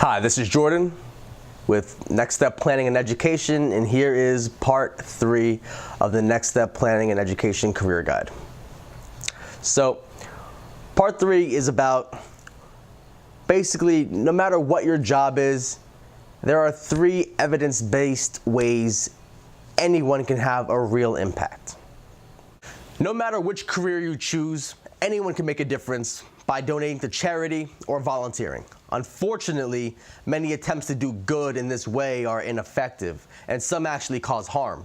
Hi, this is Jordan with NextStep Planning and Education, and here is part 3 of the NextStep Planning and Education Career Guide. So, part 3 is about basically no matter what your job is, there are 3 evidence-based ways anyone can have a real impact. No matter which career you choose, anyone can make a difference by donating to charity or volunteering. Unfortunately, many attempts to do good in this way are ineffective, and some actually cause harm.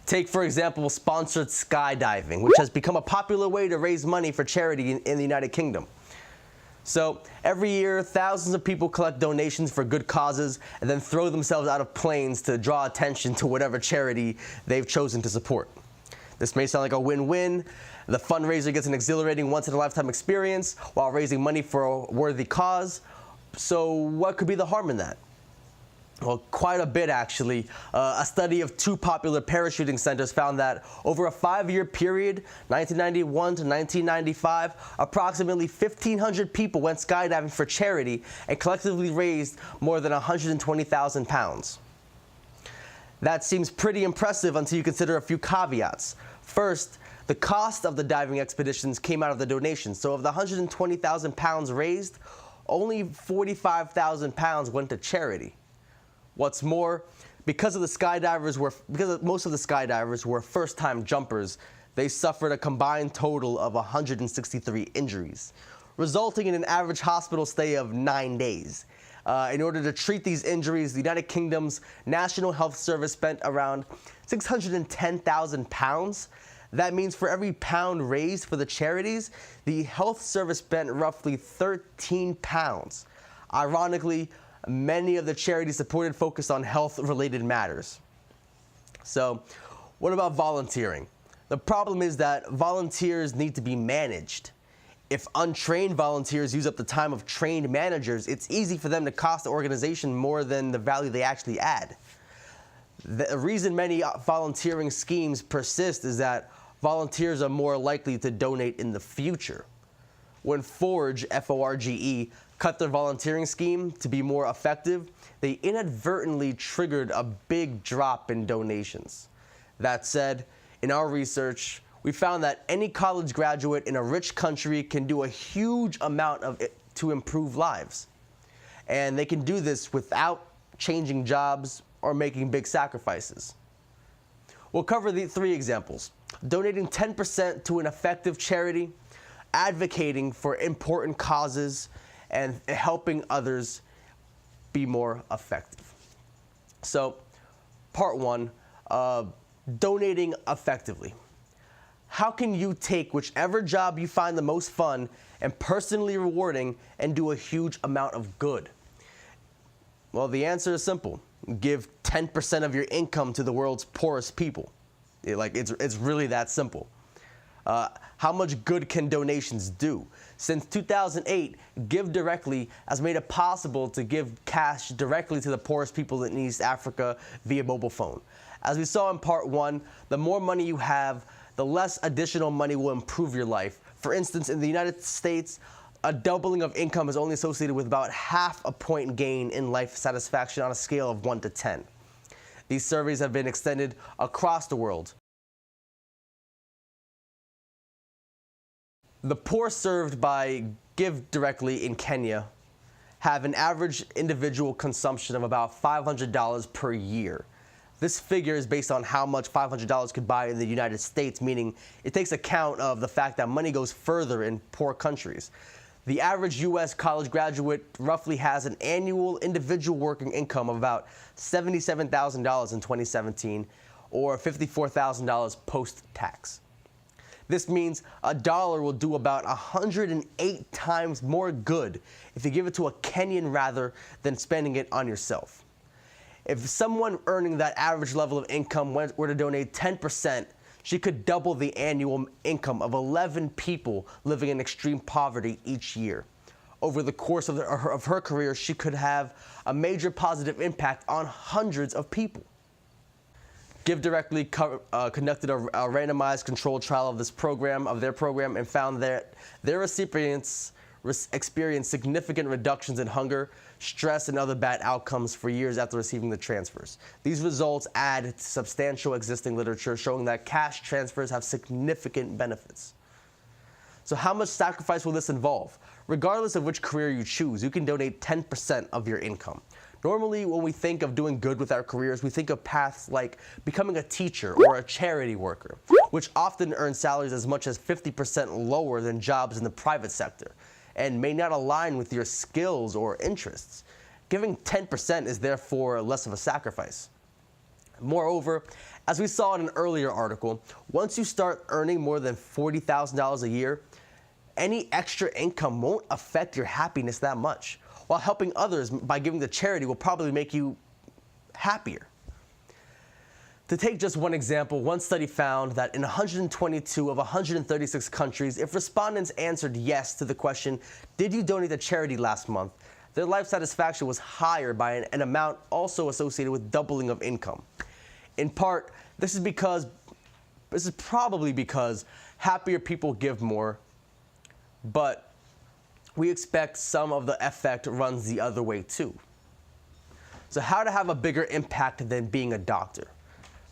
Take, for example, sponsored skydiving, which has become a popular way to raise money for charity in the United Kingdom. So, every year, thousands of people collect donations for good causes and then throw themselves out of planes to draw attention to whatever charity they've chosen to support. This may sound like a win-win. The fundraiser gets an exhilarating once-in-a-lifetime experience while raising money for a worthy cause. So what could be the harm in that? Well, quite a bit, actually. A study of 2 popular parachuting centers found that over a 5-year period, 1991 to 1995, approximately 1,500 people went skydiving for charity and collectively raised more than 120,000 pounds. That seems pretty impressive until you consider a few caveats. First, the cost of the diving expeditions came out of the donations. So of the 120,000 pounds raised, only 45,000 pounds went to charity. What's more, because most of the skydivers were first-time jumpers, they suffered a combined total of 163 injuries, resulting in an average hospital stay of 9 days. In order to treat these injuries, the United Kingdom's National Health Service spent around 610,000 pounds. That means for every pound raised for the charities, the health service spent roughly 13 pounds. Ironically, many of the charities supported focused on health-related matters. So, what about volunteering? The problem is that volunteers need to be managed. If untrained volunteers use up the time of trained managers, it's easy for them to cost the organization more than the value they actually add. The reason many volunteering schemes persist is that volunteers are more likely to donate in the future. When Forge, F-O-R-G-E, cut their volunteering scheme to be more effective, they inadvertently triggered a big drop in donations. That said, in our research, we found that any college graduate in a rich country can do a huge amount of it to improve lives. And they can do this without changing jobs or making big sacrifices. We'll cover the 3 examples: donating 10% to an effective charity, advocating for important causes, and helping others be more effective. So, part 1, donating effectively. How can you take whichever job you find the most fun and personally rewarding and do a huge amount of good? Well, the answer is simple. Give 10% of your income to the world's poorest people. It's really that simple. How much good can donations do? Since 2008, Give Directly has made it possible to give cash directly to the poorest people in East Africa via mobile phone. As we saw in part 1, the more money you have, the less additional money will improve your life. For instance, in the United States, a doubling of income is only associated with about half a point gain in life satisfaction on a scale of 1 to 10. These surveys have been extended across the world. The poor served by Give Directly in Kenya have an average individual consumption of about $500 per year. This figure is based on how much $500 could buy in the United States, meaning it takes account of the fact that money goes further in poor countries. The average U.S. college graduate roughly has an annual individual working income of about $77,000 in 2017, or $54,000 post-tax. This means $1 will do about 108 times more good if you give it to a Kenyan rather than spending it on yourself. If someone earning that average level of income were to donate 10%, she could double the annual income of 11 people living in extreme poverty each year. Over the course of her career, she could have a major positive impact on hundreds of people. Give Directly conducted a randomized controlled trial of their program, and found that their recipients experience significant reductions in hunger, stress, and other bad outcomes for years after receiving the transfers. These results add to substantial existing literature showing that cash transfers have significant benefits. So how much sacrifice will this involve? Regardless of which career you choose, you can donate 10% of your income. Normally, when we think of doing good with our careers, we think of paths like becoming a teacher or a charity worker, which often earn salaries as much as 50% lower than jobs in the private sector and may not align with your skills or interests. Giving 10% is therefore less of a sacrifice. Moreover, as we saw in an earlier article, once you start earning more than $40,000 a year, any extra income won't affect your happiness that much, while helping others by giving to charity will probably make you happier. To take just one example, one study found that in 122 of 136 countries, if respondents answered yes to the question, "Did you donate to charity last month?" their life satisfaction was higher by an amount also associated with doubling of income. In part, this is probably because happier people give more, but we expect some of the effect runs the other way too. So how to have a bigger impact than being a doctor?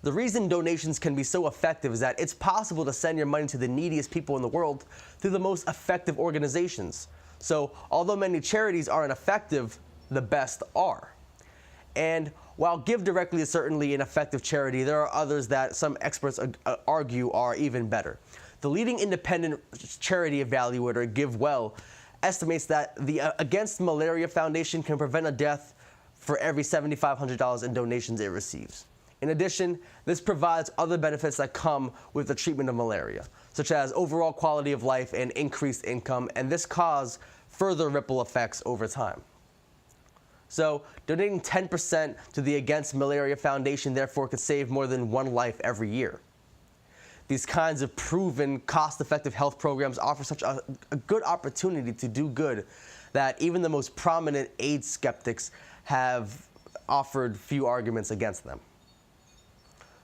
The reason donations can be so effective is that it's possible to send your money to the neediest people in the world through the most effective organizations. So although many charities aren't effective, the best are. And while Give Directly is certainly an effective charity, there are others that some experts argue are even better. The leading independent charity evaluator, GiveWell, estimates that the Against Malaria Foundation can prevent a death for every $7,500 in donations it receives. In addition, this provides other benefits that come with the treatment of malaria, such as overall quality of life and increased income, and this causes further ripple effects over time. So, donating 10% to the Against Malaria Foundation therefore could save more than one life every year. These kinds of proven, cost-effective health programs offer such a good opportunity to do good that even the most prominent AIDS skeptics have offered few arguments against them.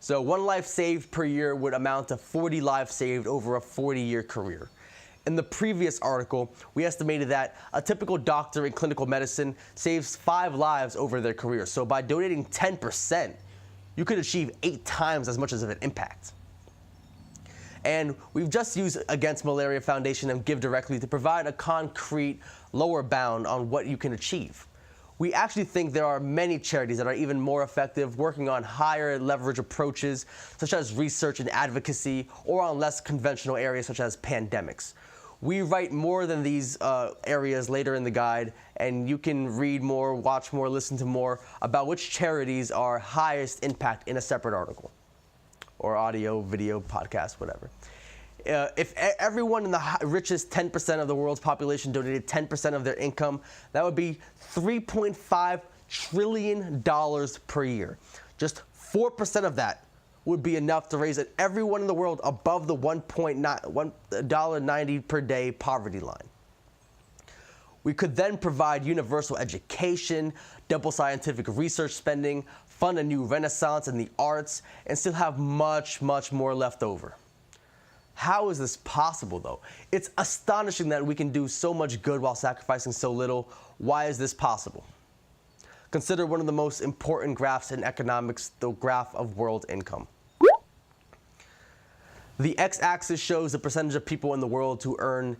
So one life saved per year would amount to 40 lives saved over a 40-year career. In the previous article, we estimated that a typical doctor in clinical medicine saves 5 lives over their career. So by donating 10%, you could achieve 8 times as much as of an impact. And we've just used Against Malaria Foundation and Give Directly to provide a concrete lower bound on what you can achieve. We actually think there are many charities that are even more effective, working on higher leverage approaches, such as research and advocacy, or on less conventional areas such as pandemics. We write more than these areas later in the guide, and you can read more, watch more, listen to more about which charities are highest impact in a separate article, or audio, video, podcast, whatever. If everyone in the richest 10% of the world's population donated 10% of their income, that would be $3.5 trillion per year. Just 4% of that would be enough to raise everyone in the world above the $1.90 per day poverty line. We could then provide universal education, double scientific research spending, fund a new renaissance in the arts, and still have much, much more left over. How is this possible, though? It's astonishing that we can do so much good while sacrificing so little. Why is this possible? Consider one of the most important graphs in economics, the graph of world income. The x-axis shows the percentage of people in the world who earn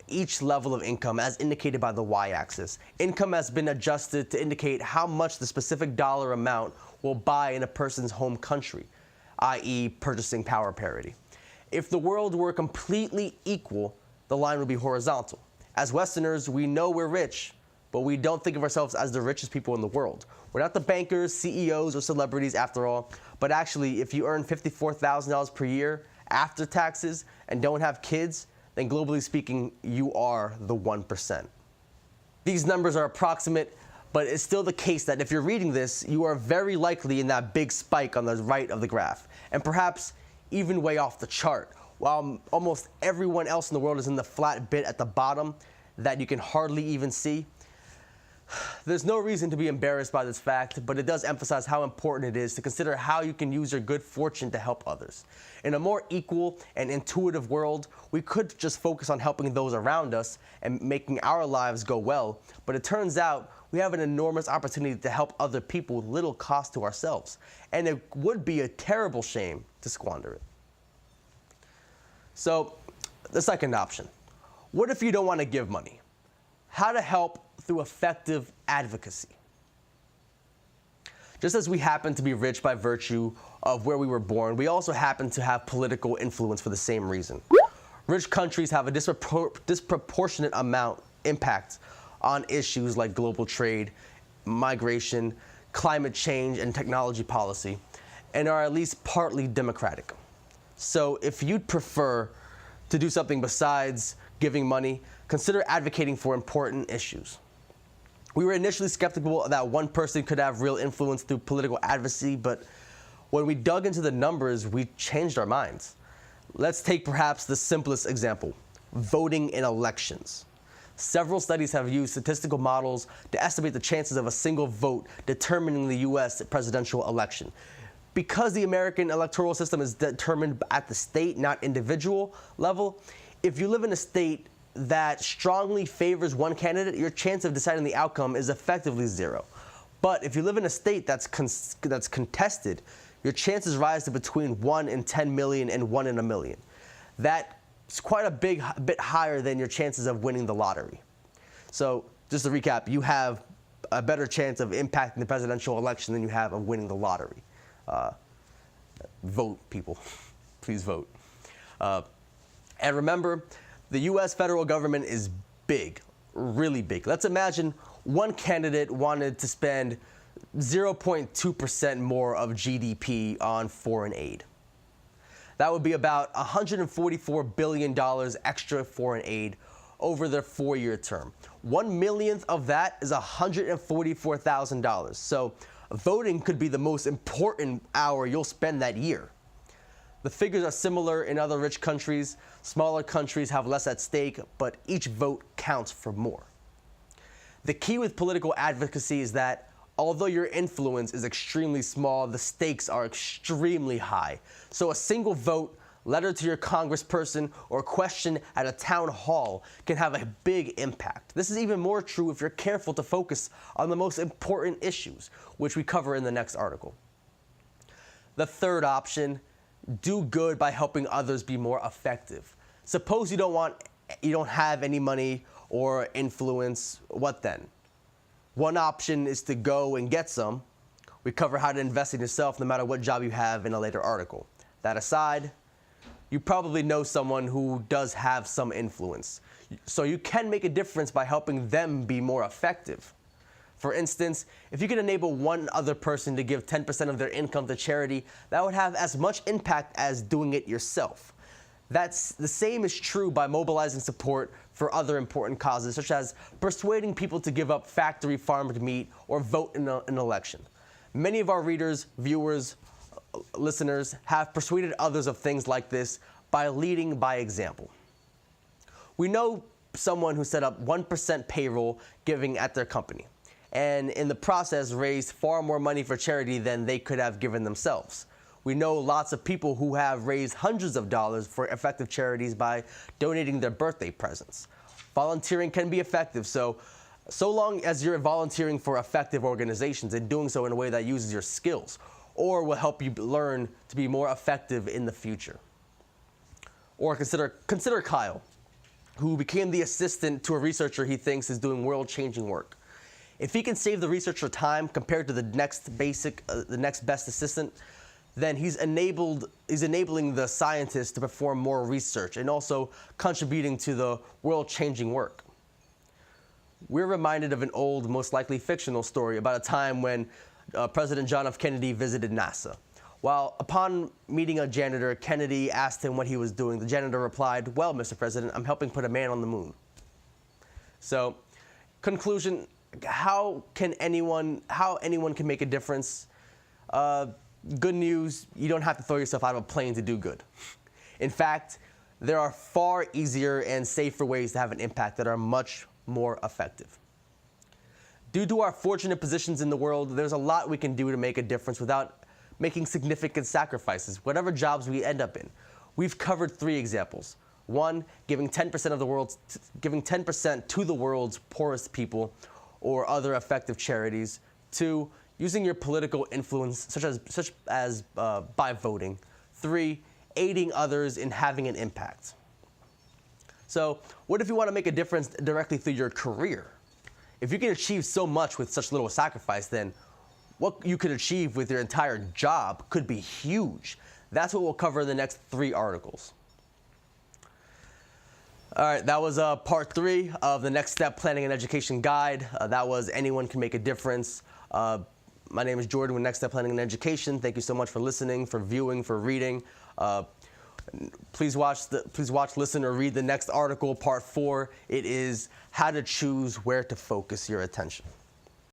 each level of income as indicated by the y-axis. Income has been adjusted to indicate how much the specific dollar amount will buy in a person's home country, i.e. purchasing power parity. If the world were completely equal, the line would be horizontal. As Westerners, we know we're rich, but we don't think of ourselves as the richest people in the world. We're not the bankers, CEOs, or celebrities after all, but actually, if you earn $54,000 per year after taxes and don't have kids, then globally speaking, you are the 1%. These numbers are approximate, but it's still the case that if you're reading this, you are very likely in that big spike on the right of the graph, and perhaps even way off the chart, while almost everyone else in the world is in the flat bit at the bottom that you can hardly even see. There's no reason to be embarrassed by this fact, but it does emphasize how important it is to consider how you can use your good fortune to help others. In a more equal and intuitive world, we could just focus on helping those around us and making our lives go well, but it turns out we have an enormous opportunity to help other people with little cost to ourselves, and it would be a terrible shame to squander it. So, the second option. What if you don't want to give money? How to help through effective advocacy. Just as we happen to be rich by virtue of where we were born, we also happen to have political influence for the same reason. Rich countries have a disproportionate impact on issues like global trade, migration, climate change, and technology policy, and are at least partly democratic. So if you'd prefer to do something besides giving money, consider advocating for important issues. We were initially skeptical that one person could have real influence through political advocacy, but when we dug into the numbers, we changed our minds. Let's take perhaps the simplest example, voting in elections. Several studies have used statistical models to estimate the chances of a single vote determining the U.S. presidential election. Because the American electoral system is determined at the state, not individual level, if you live in a state that strongly favors one candidate, your chance of deciding the outcome is effectively zero. But if you live in a state that's contested, your chances rise to between 1 in 10 million and 1 in a million. That's quite a bit higher than your chances of winning the lottery. So just to recap, you have a better chance of impacting the presidential election than you have of winning the lottery. Vote, people. Please vote. And remember, the U.S. federal government is big, really big. Let's imagine one candidate wanted to spend 0.2% more of GDP on foreign aid. That would be about $144 billion extra foreign aid over their 4-year term. 1/1,000,000th of that is $144,000. So voting could be the most important hour you'll spend that year. The figures are similar in other rich countries. Smaller countries have less at stake, but each vote counts for more. The key with political advocacy is that although your influence is extremely small, the stakes are extremely high. So a single vote, letter to your congressperson, or question at a town hall can have a big impact. This is even more true if you're careful to focus on the most important issues, which we cover in the next article. The third option, do good by helping others be more effective. Suppose you don't have any money or influence, what then? One option is to go and get some. We cover how to invest in yourself no matter what job you have in a later article. That aside, you probably know someone who does have some influence. So you can make a difference by helping them be more effective. For instance, if you can enable one other person to give 10% of their income to charity, that would have as much impact as doing it yourself. That's the same is true by mobilizing support for other important causes, such as persuading people to give up factory farmed meat or vote in an election. Many of our readers, viewers, listeners have persuaded others of things like this by leading by example. We know someone who set up 1% payroll giving at their company, and in the process raised far more money for charity than they could have given themselves. We know lots of people who have raised hundreds of dollars for effective charities by donating their birthday presents. Volunteering can be effective, so long as you're volunteering for effective organizations and doing so in a way that uses your skills or will help you learn to be more effective in the future. Or consider Kyle, who became the assistant to a researcher he thinks is doing world-changing work. If he can save the researcher time compared to the next best assistant, then he's enabling the scientist to perform more research and also contributing to the world-changing work. We're reminded of an old, most likely fictional story about a time when President John F. Kennedy visited NASA. While upon meeting a janitor, Kennedy asked him what he was doing. The janitor replied, "Well, Mr. President, I'm helping put a man on the moon." So, conclusion, how anyone can make a difference? Good news, you don't have to throw yourself out of a plane to do good. In fact, there are far easier and safer ways to have an impact that are much more effective. Due to our fortunate positions in the world, there's a lot we can do to make a difference without making significant sacrifices, whatever jobs we end up in. We've covered 3 examples. 1, giving 10% to the world's poorest people or other effective charities. 2, using your political influence, such as by voting. 3, aiding others in having an impact. So, what if you want to make a difference directly through your career? If you can achieve so much with such little sacrifice, then what you could achieve with your entire job could be huge. That's what we'll cover in the next 3 articles. All right, that was part 3 of the Next Step Planning and Education Guide. That was Anyone Can Make a Difference. My name is Jordan with Next Step Planning and Education. Thank you so much for listening, for viewing, for reading. Please watch, listen, or read the next article, part 4. It is how to choose where to focus your attention.